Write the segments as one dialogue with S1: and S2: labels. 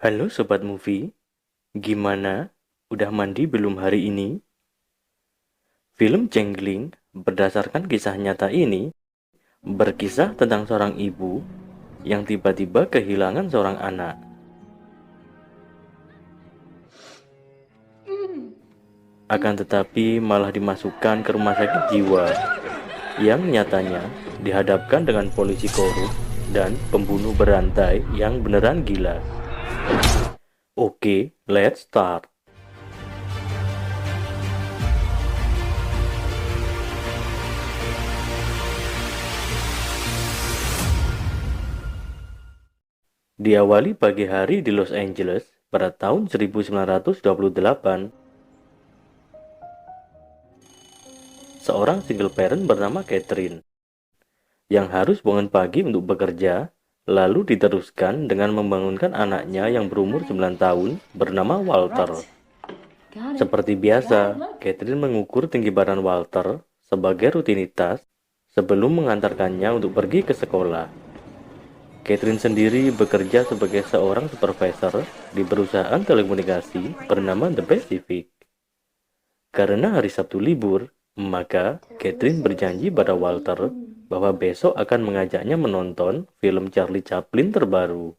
S1: Halo Sobat Movie, gimana? Udah mandi belum hari ini? Film Jengling berdasarkan kisah nyata ini berkisah tentang seorang ibu yang tiba-tiba kehilangan seorang anak. Akan tetapi malah dimasukkan ke rumah sakit jiwa yang nyatanya dihadapkan dengan polisi korup dan pembunuh berantai yang beneran gila. Oke, let's start. Diawali pagi hari di Los Angeles pada tahun 1928, seorang single parent bernama Catherine yang harus bangun pagi untuk bekerja, lalu diteruskan dengan membangunkan anaknya yang berumur 9 tahun bernama Walter. Seperti biasa, Catherine mengukur tinggi badan Walter sebagai rutinitas sebelum mengantarkannya untuk pergi ke sekolah. Catherine sendiri bekerja sebagai seorang supervisor di perusahaan telekomunikasi bernama The Pacific. Karena hari Sabtu libur, maka Catherine berjanji pada Walter bahwa besok akan mengajaknya menonton film Charlie Chaplin terbaru.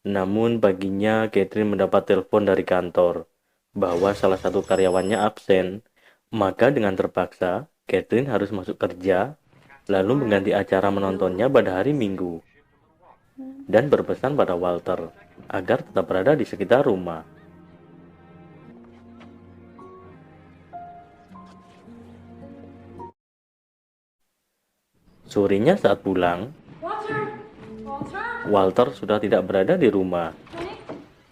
S1: Namun paginya Catherine mendapat telepon dari kantor bahwa salah satu karyawannya absen. Maka dengan terpaksa, Catherine harus masuk kerja, lalu mengganti acara menontonnya pada hari Minggu, dan berpesan pada Walter agar tetap berada di sekitar rumah. Sorenya saat pulang, Walter sudah tidak berada di rumah,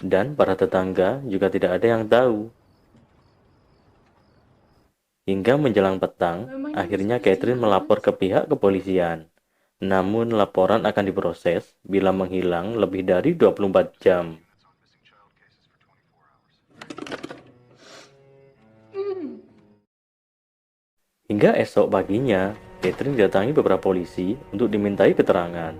S1: dan para tetangga juga tidak ada yang tahu. Hingga menjelang petang, akhirnya Catherine melapor ke pihak kepolisian. Namun laporan akan diproses bila menghilang lebih dari 24 jam. Hingga esok paginya, Catherine didatangi beberapa polisi untuk dimintai keterangan.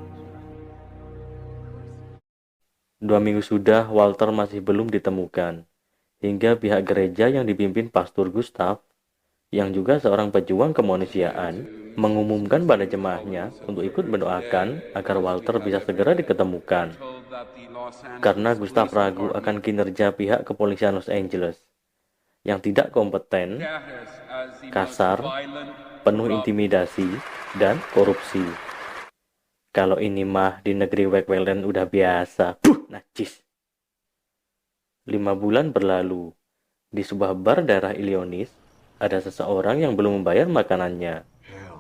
S1: 2 minggu sudah Walter masih belum ditemukan, hingga pihak gereja yang dipimpin Pastor Gustav, yang juga seorang pejuang kemanusiaan, mengumumkan pada jemaahnya untuk ikut mendoakan agar Walter bisa segera diketemukan. Karena Gustav ragu akan kinerja pihak kepolisian Los Angeles yang tidak kompeten, kasar, penuh intimidasi, dan korupsi. Kalau ini mah di negeri Wegwellen udah biasa. Najis. 5 bulan berlalu. Di sebuah bar daerah Illinois, ada seseorang yang belum membayar makanannya.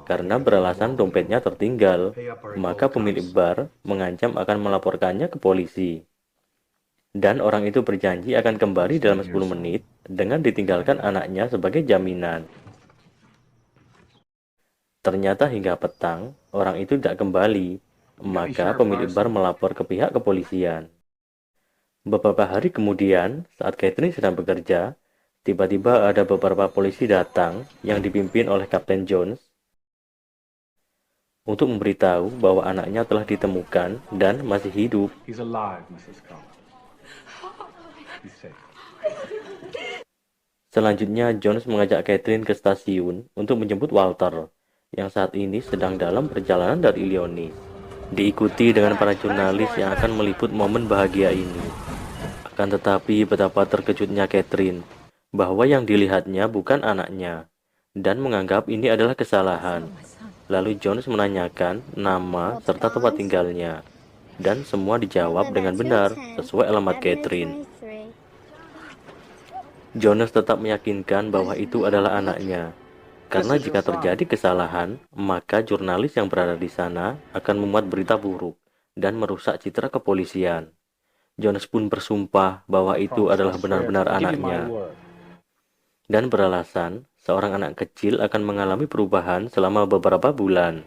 S1: Karena beralasan dompetnya tertinggal, maka pemilik bar mengancam akan melaporkannya ke polisi. Dan orang itu berjanji akan kembali dalam 10 menit dengan ditinggalkan anaknya sebagai jaminan. Ternyata hingga petang, orang itu tidak kembali, maka pemilik bar melapor ke pihak kepolisian. Beberapa hari kemudian, saat Catherine sedang bekerja, tiba-tiba ada beberapa polisi datang yang dipimpin oleh Kapten Jones untuk memberitahu bahwa anaknya telah ditemukan dan masih hidup.
S2: He's alive, Mrs. Scott. He's safe.
S1: Selanjutnya, Jones mengajak Catherine ke stasiun untuk menjemput Walter, yang saat ini sedang dalam perjalanan dari Illinois. Diikuti dengan para jurnalis yang akan meliput momen bahagia ini. Akan tetapi betapa terkejutnya Catherine bahwa yang dilihatnya bukan anaknya, dan menganggap ini adalah kesalahan. Lalu Jones menanyakan nama serta tempat tinggalnya, dan semua dijawab dengan benar sesuai alamat Catherine. Jones tetap meyakinkan bahwa itu adalah anaknya, karena jika terjadi kesalahan, maka jurnalis yang berada di sana akan memuat berita buruk dan merusak citra kepolisian. Jones pun bersumpah bahwa itu adalah benar-benar anaknya, dan beralasan seorang anak kecil akan mengalami perubahan selama beberapa bulan.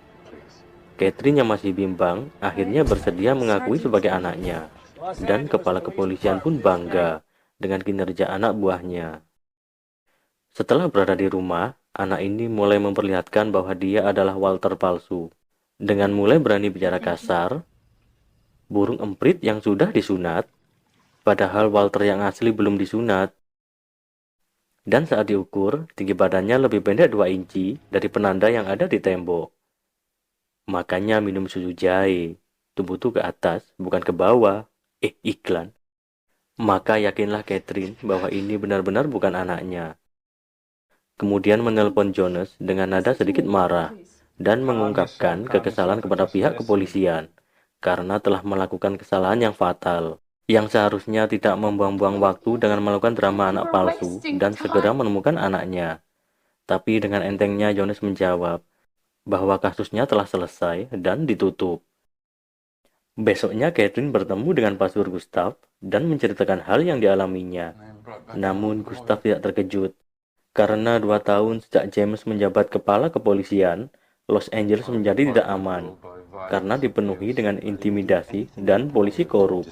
S1: Catherine yang masih bimbang akhirnya bersedia mengakui sebagai anaknya, dan kepala kepolisian pun bangga dengan kinerja anak buahnya. Setelah berada di rumah, anak ini mulai memperlihatkan bahwa dia adalah Walter palsu. Dengan mulai berani bicara kasar, burung emprit yang sudah disunat, padahal Walter yang asli belum disunat. Dan saat diukur, tinggi badannya lebih pendek 2 inci dari penanda yang ada di tembok. Makanya minum susu jahe, tubuh tuh ke atas, bukan ke bawah. Iklan. Maka yakinlah Catherine bahwa ini benar-benar bukan anaknya. Kemudian menelpon Jonas dengan nada sedikit marah dan mengungkapkan kekesalan kepada pihak kepolisian karena telah melakukan kesalahan yang fatal, yang seharusnya tidak membuang-buang waktu dengan melakukan drama anak palsu dan segera menemukan anaknya. Tapi dengan entengnya Jonas menjawab bahwa kasusnya telah selesai dan ditutup. Besoknya Catherine bertemu dengan Pastor Gustav dan menceritakan hal yang dialaminya. Namun Gustav tidak terkejut, karena 2 tahun sejak James menjabat kepala kepolisian, Los Angeles menjadi tidak aman, karena dipenuhi dengan intimidasi dan polisi korup.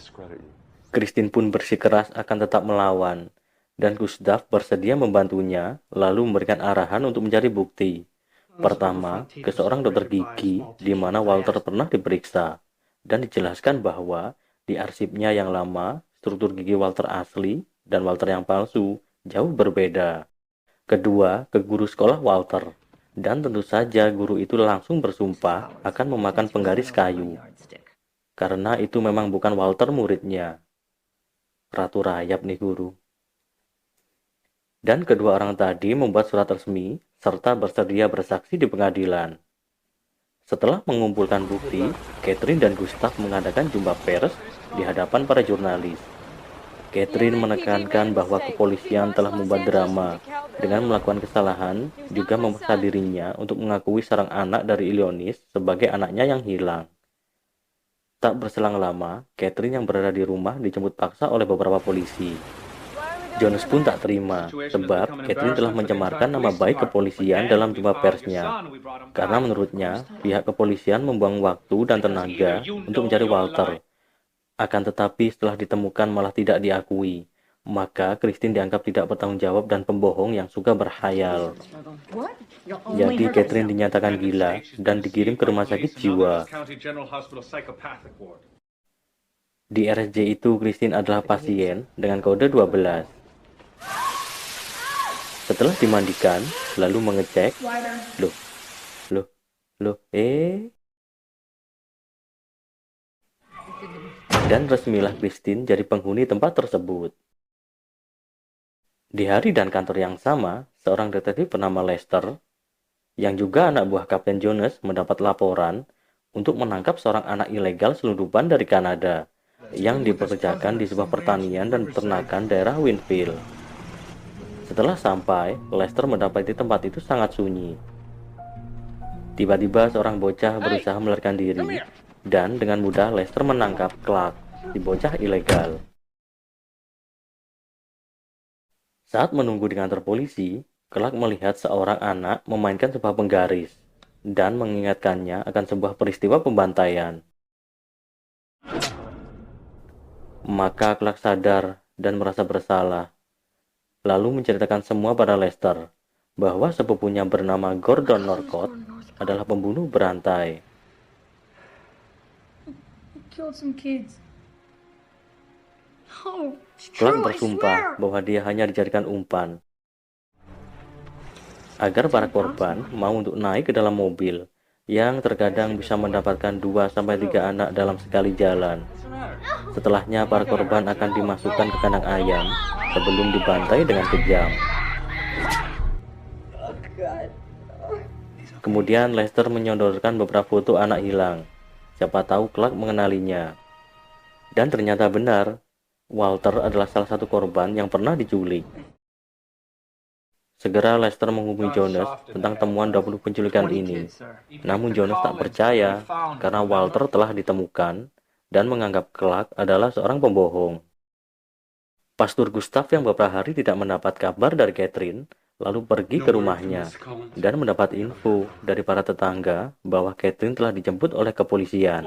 S1: Christine pun bersikeras akan tetap melawan, dan Gustav bersedia membantunya, lalu memberikan arahan untuk mencari bukti. Pertama, ke seorang dokter gigi di mana Walter pernah diperiksa, dan dijelaskan bahwa di arsipnya yang lama, struktur gigi Walter asli dan Walter yang palsu jauh berbeda. Kedua, ke guru sekolah Walter, dan tentu saja guru itu langsung bersumpah akan memakan penggaris kayu, karena itu memang bukan Walter muridnya. Ratu rayap nih guru. Dan kedua orang tadi membuat surat resmi serta bersedia bersaksi di pengadilan. Setelah mengumpulkan bukti, Catherine dan Gustav mengadakan jumpa pers di hadapan para jurnalis. Catherine menekankan bahwa kepolisian telah membuat drama dengan melakukan kesalahan, juga memaksa dirinya untuk mengakui seorang anak dari Illinois sebagai anaknya yang hilang. Tak berselang lama, Catherine yang berada di rumah dijemput paksa oleh beberapa polisi. Jonas pun tak terima, sebab Catherine telah mencemarkan nama baik kepolisian dalam jumpa persnya. Karena menurutnya, pihak kepolisian membuang waktu dan tenaga untuk mencari Walter. Akan tetapi setelah ditemukan malah tidak diakui. Maka Christine dianggap tidak bertanggung jawab dan pembohong yang suka berhayal. Jadi Catherine dinyatakan gila dan dikirim ke rumah sakit jiwa. Di RSJ itu Christine adalah pasien dengan kode 12. Setelah dimandikan, lalu mengecek, dan resmilah Christine jadi penghuni tempat tersebut. Di hari dan kantor yang sama, seorang detektif bernama Lester, yang juga anak buah Kapten Jonas, mendapat laporan untuk menangkap seorang anak ilegal selundupan dari Kanada yang dipekerjakan di sebuah pertanian dan peternakan daerah Winfield. Setelah sampai, Lester mendapati tempat itu sangat sunyi. Tiba-tiba seorang bocah berusaha melarikan diri, dan dengan mudah Lester menangkap Clark, si bocah ilegal. Saat menunggu di kantor polisi, Clark melihat seorang anak memainkan sebuah penggaris dan mengingatkannya akan sebuah peristiwa pembantaian. Maka Clark sadar dan merasa bersalah, lalu menceritakan semua pada Lester bahwa sepupunya bernama Gordon Norcott adalah pembunuh berantai. Clark bersumpah bahwa dia hanya dijadikan umpan agar para korban mau untuk naik ke dalam mobil yang terkadang bisa mendapatkan 2-3 anak dalam sekali jalan. Setelahnya para korban akan dimasukkan ke kandang ayam sebelum dibantai dengan kejam. Kemudian Lester menyodorkan beberapa foto anak hilang. Siapa tahu Clark mengenalinya. Dan ternyata benar, Walter adalah salah satu korban yang pernah diculik. Segera Lester menghubungi Jonas tentang temuan 20 penculikan ini. Namun Jonas tak percaya karena Walter telah ditemukan dan menganggap Clark adalah seorang pembohong. Pastor Gustav yang beberapa hari tidak mendapat kabar dari Catherine, lalu pergi ke rumahnya dan mendapat info dari para tetangga bahwa Catherine telah dijemput oleh kepolisian.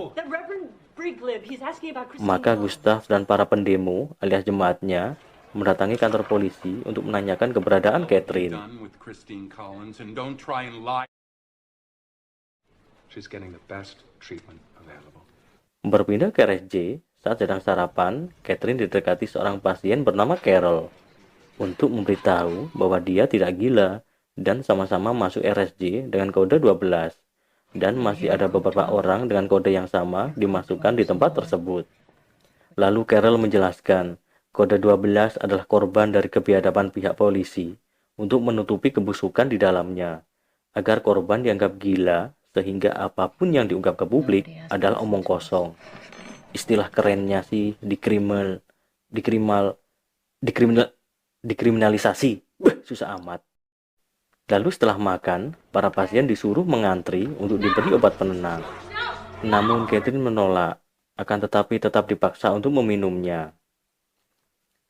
S1: Maka Gustav dan para pendemo alias jemaatnya mendatangi kantor polisi untuk menanyakan keberadaan Catherine. Berpindah ke RSJ, saat sedang sarapan, Catherine didekati seorang pasien bernama Carol untuk memberitahu bahwa dia tidak gila dan sama-sama masuk RSJ dengan kode 12 dan masih ada beberapa orang dengan kode yang sama dimasukkan di tempat tersebut. Lalu Carol menjelaskan, kode 12 adalah korban dari kebiadaban pihak polisi untuk menutupi kebusukan di dalamnya, agar korban dianggap gila sehingga apapun yang diungkap ke publik adalah omong kosong. Istilah kerennya sih dikriminalisasi. Susah amat. Lalu setelah makan, para pasien disuruh mengantri untuk diberi obat penenang. Namun Catherine menolak, akan tetapi tetap dipaksa untuk meminumnya.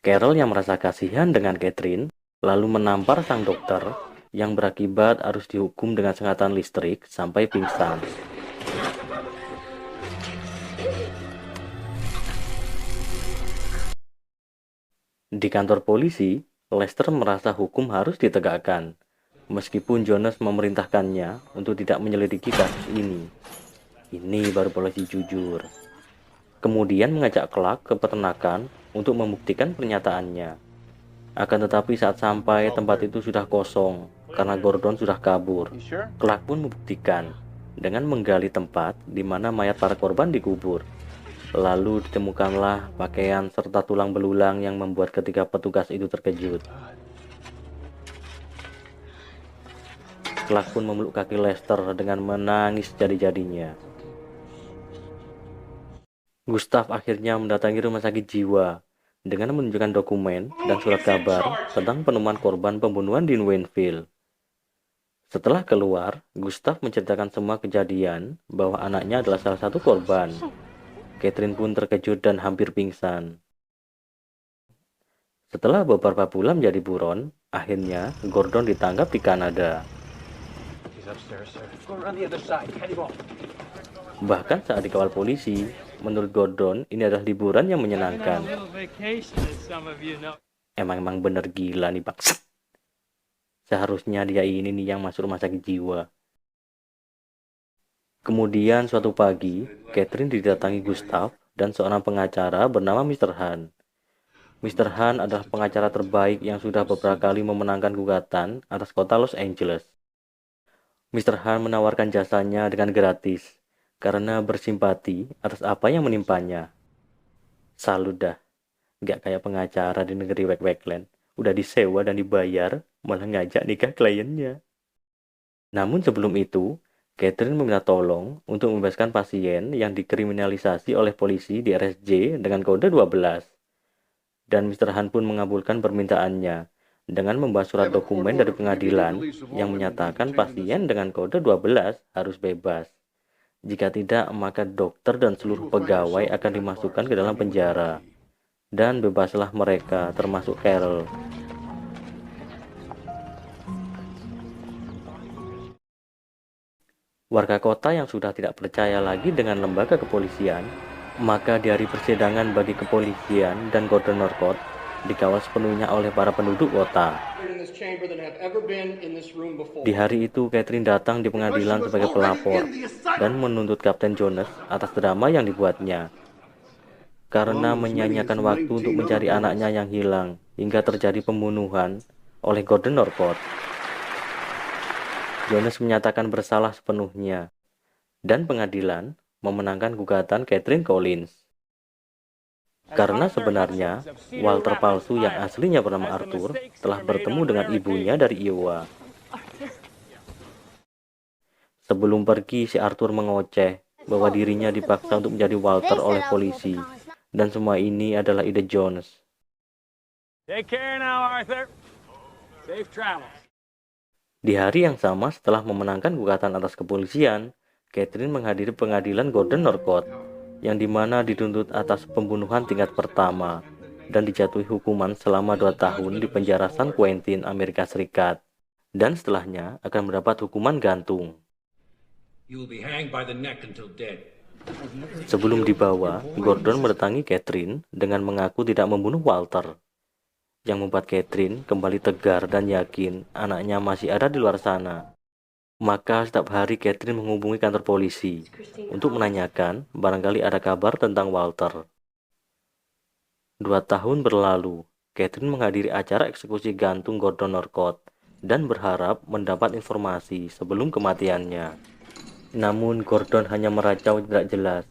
S1: Carol yang merasa kasihan dengan Catherine, lalu menampar sang dokter yang berakibat harus dihukum dengan sengatan listrik sampai pingsan. Di kantor polisi, Lester merasa hukum harus ditegakkan, meskipun Jonas memerintahkannya untuk tidak menyelidiki kasus ini. Ini baru polisi jujur. Kemudian mengajak Clark ke peternakan untuk membuktikan pernyataannya. Akan tetapi saat sampai, tempat itu sudah kosong karena Gordon sudah kabur. Clark pun membuktikan dengan menggali tempat di mana mayat para korban dikubur. Lalu ditemukanlah pakaian serta tulang belulang yang membuat ketiga petugas itu terkejut. Clark pun memeluk kaki Lester dengan menangis jadi-jadinya. Gustav akhirnya mendatangi rumah sakit jiwa dengan menunjukkan dokumen dan surat kabar tentang penemuan korban pembunuhan di Wayneville. Setelah keluar, Gustav menceritakan semua kejadian bahwa anaknya adalah salah satu korban. Catherine pun terkejut dan hampir pingsan. Setelah beberapa bulan menjadi buron, akhirnya Gordon ditangkap di Kanada. Bahkan saat dikawal polisi, menurut Gordon ini adalah liburan yang menyenangkan. Emang bener gila nih Pak. Seharusnya dia ini nih yang masuk rumah sakit jiwa. Kemudian suatu pagi, Catherine didatangi Gustav dan seorang pengacara bernama Mr. Han. Mr. Han adalah pengacara terbaik yang sudah beberapa kali memenangkan gugatan atas kota Los Angeles. Mr. Han menawarkan jasanya dengan gratis karena bersimpati atas apa yang menimpanya. Salut dah, gak kayak pengacara di negeri Wek-Wekland. Udah disewa dan dibayar, malah ngajak nikah kliennya. Namun sebelum itu, Catherine meminta tolong untuk membebaskan pasien yang dikriminalisasi oleh polisi di RSJ dengan kode 12. Dan Mr. Han pun mengabulkan permintaannya dengan membawa surat dokumen dari pengadilan yang menyatakan pasien dengan kode 12 harus bebas. Jika tidak, maka dokter dan seluruh pegawai akan dimasukkan ke dalam penjara. Dan bebaslah mereka, termasuk Carol. Warga kota yang sudah tidak percaya lagi dengan lembaga kepolisian, maka di hari persidangan bagi kepolisian dan Gordon Norcott dikawal sepenuhnya oleh para penduduk kota. Di hari itu, Catherine datang di pengadilan sebagai pelapor dan menuntut Kapten Jonas atas drama yang dibuatnya. Karena menyanyiakan waktu untuk mencari anaknya yang hilang hingga terjadi pembunuhan oleh Gordon Norcott. Jonas menyatakan bersalah sepenuhnya, dan pengadilan memenangkan gugatan Catherine Collins. Karena sebenarnya, Walter palsu yang aslinya bernama Arthur telah bertemu dengan ibunya dari Iowa. Sebelum pergi, si Arthur mengoceh bahwa dirinya dipaksa untuk menjadi Walter oleh polisi, dan semua ini adalah ide Jones.
S3: Take care now, Arthur. Safe travels.
S1: Di hari yang sama setelah memenangkan gugatan atas kepolisian, Catherine menghadiri pengadilan Gordon Norcott, yang dimana dituntut atas pembunuhan tingkat pertama dan dijatuhi hukuman selama 2 tahun di penjara San Quentin, Amerika Serikat, dan setelahnya akan mendapat hukuman gantung. Sebelum dibawa, Gordon mendatangi Catherine dengan mengaku tidak membunuh Walter, yang membuat Catherine kembali tegar dan yakin anaknya masih ada di luar sana. Maka setiap hari Catherine menghubungi kantor polisi untuk menanyakan barangkali ada kabar tentang Walter. 2 tahun berlalu, Catherine menghadiri acara eksekusi gantung Gordon Norcott dan berharap mendapat informasi sebelum kematiannya. Namun Gordon hanya meracau tidak jelas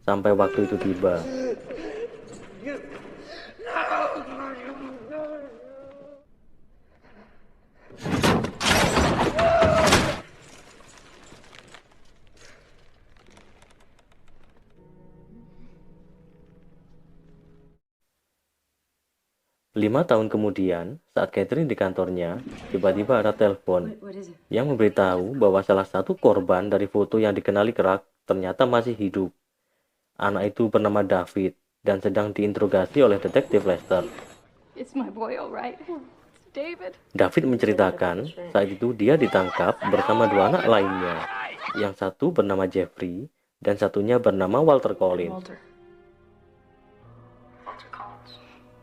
S1: sampai waktu itu tiba. 5 tahun kemudian, saat Catherine di kantornya, tiba-tiba ada telepon yang memberitahu bahwa salah satu korban dari foto yang dikenali kerak ternyata masih hidup. Anak itu bernama David dan sedang diinterogasi oleh detektif Lester.
S4: It's my boy, all right. It's David.
S1: David menceritakan saat itu dia ditangkap bersama 2 anak lainnya. Yang satu bernama Jeffrey dan satunya bernama Walter Collins.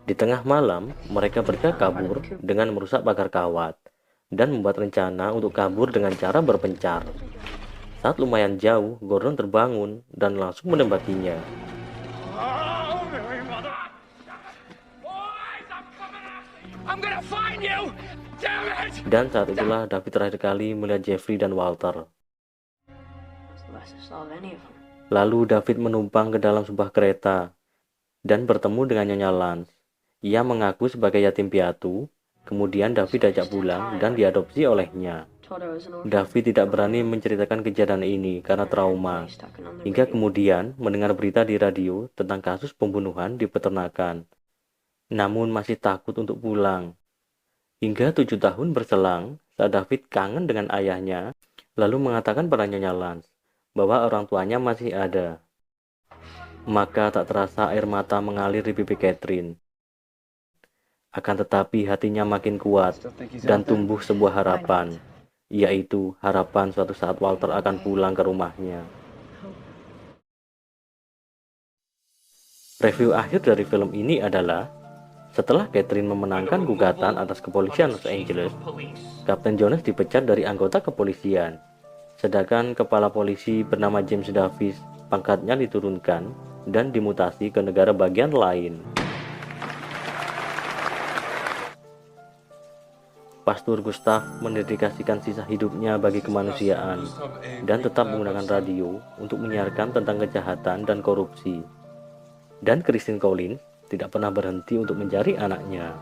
S1: Di tengah malam, mereka bergerak kabur dengan merusak pagar kawat dan membuat rencana untuk kabur dengan cara berpencar. Saat lumayan jauh, Gordon terbangun dan langsung menembakinya.
S3: Oh, Mary Mother! Boys, I'm coming after you! I'm gonna find you! Damn it!
S1: Dan saat itulah David terakhir kali melihat Jeffrey dan Walter. Lalu David menumpang ke dalam sebuah kereta dan bertemu dengan Nyonya Lance. Ia mengaku sebagai yatim piatu, kemudian David diajak pulang dan diadopsi olehnya. David tidak berani menceritakan kejadian ini karena trauma, hingga kemudian mendengar berita di radio tentang kasus pembunuhan di peternakan. Namun masih takut untuk pulang. Hingga 7 tahun berselang, saat David kangen dengan ayahnya, lalu mengatakan pada Nyonya Lance bahwa orang tuanya masih ada. Maka tak terasa air mata mengalir di pipi Catherine. Akan tetapi hatinya makin kuat dan tumbuh sebuah harapan, yaitu harapan suatu saat Walter akan pulang ke rumahnya. Review akhir dari film ini adalah, setelah Catherine memenangkan gugatan atas kepolisian Los Angeles, Kapten Jones dipecat dari anggota kepolisian, sedangkan kepala polisi bernama James Davis pangkatnya diturunkan dan dimutasi ke negara bagian lain. Pastor Gustav mendedikasikan sisa hidupnya bagi kemanusiaan dan tetap menggunakan radio untuk menyiarkan tentang kejahatan dan korupsi. Dan Christine Collins tidak pernah berhenti untuk mencari anaknya.